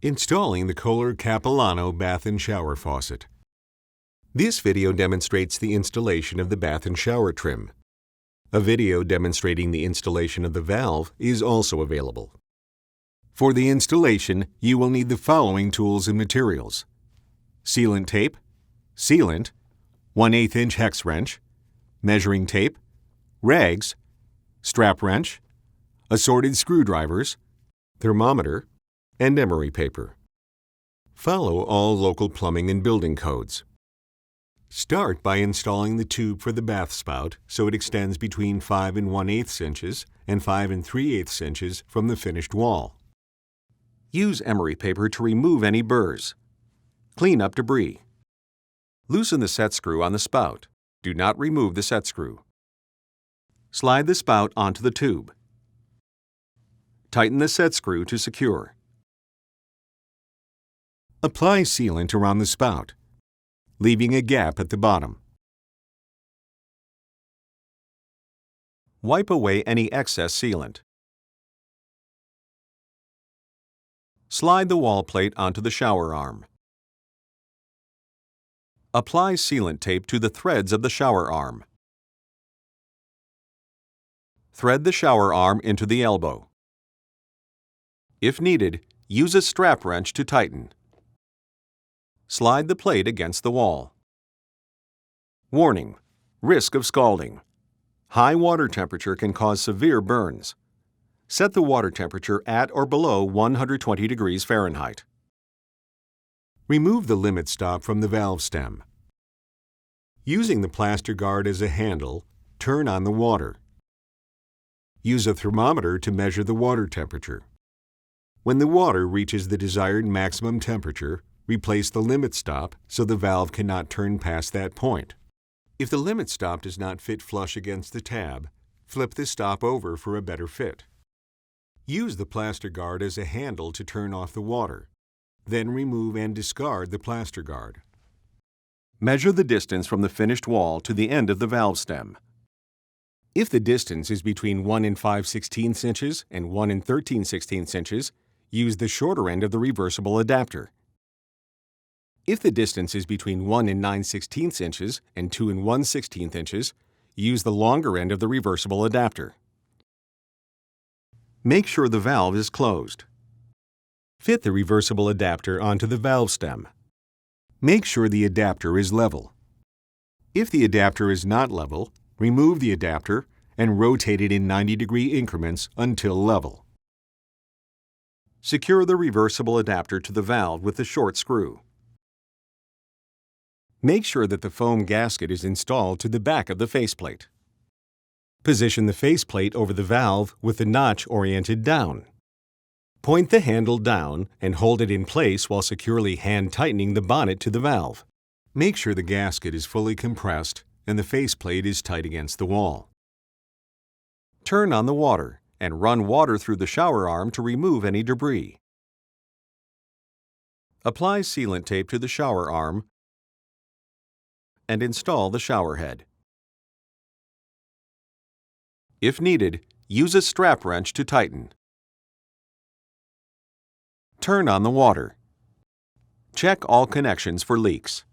Installing the KOHLER Capilano bath and shower faucet. This video demonstrates the installation of the bath and shower trim. A video demonstrating the installation of the valve is also available. For the installation, you will need the following tools and materials: sealant tape, sealant, 1/8 inch hex wrench, measuring tape, rags, strap wrench, assorted screwdrivers, thermometer, and emery paper. Follow all local plumbing and building codes. Start by installing the tube for the bath spout so it extends between 5 1/8 inches and 5 3/8 inches from the finished wall. Use emery paper to remove any burrs. Clean up debris. Loosen the set screw on the spout. Do not remove the set screw. Slide the spout onto the tube. Tighten the set screw to secure. Apply sealant around the spout, leaving a gap at the bottom. Wipe away any excess sealant. Slide the wall plate onto the shower arm. Apply sealant tape to the threads of the shower arm. Thread the shower arm into the elbow. If needed, use a strap wrench to tighten. Slide the plate against the wall. Warning: risk of scalding. High water temperature can cause severe burns. Set the water temperature at or below 120 degrees Fahrenheit. Remove the limit stop from the valve stem. Using the plaster guard as a handle, turn on the water. Use a thermometer to measure the water temperature. When the water reaches the desired maximum temperature, replace the limit stop so the valve cannot turn past that point. If the limit stop does not fit flush against the tab, flip the stop over for a better fit. Use the plaster guard as a handle to turn off the water. Then remove and discard the plaster guard. Measure the distance from the finished wall to the end of the valve stem. If the distance is between 1 5/16 inches and 1 13/16 inches, use the shorter end of the reversible adapter. If the distance is between 1 9/16 inches and 2 1/16 inches, use the longer end of the reversible adapter. Make sure the valve is closed. Fit the reversible adapter onto the valve stem. Make sure the adapter is level. If the adapter is not level, remove the adapter and rotate it in 90-degree increments until level. Secure the reversible adapter to the valve with the short screw. Make sure that the foam gasket is installed to the back of the faceplate. Position the faceplate over the valve with the notch oriented down. Point the handle down and hold it in place while securely hand-tightening the bonnet to the valve. Make sure the gasket is fully compressed and the faceplate is tight against the wall. Turn on the water and run water through the shower arm to remove any debris. Apply sealant tape to the shower arm and install the shower head. If needed, use a strap wrench to tighten. Turn on the water. Check all connections for leaks.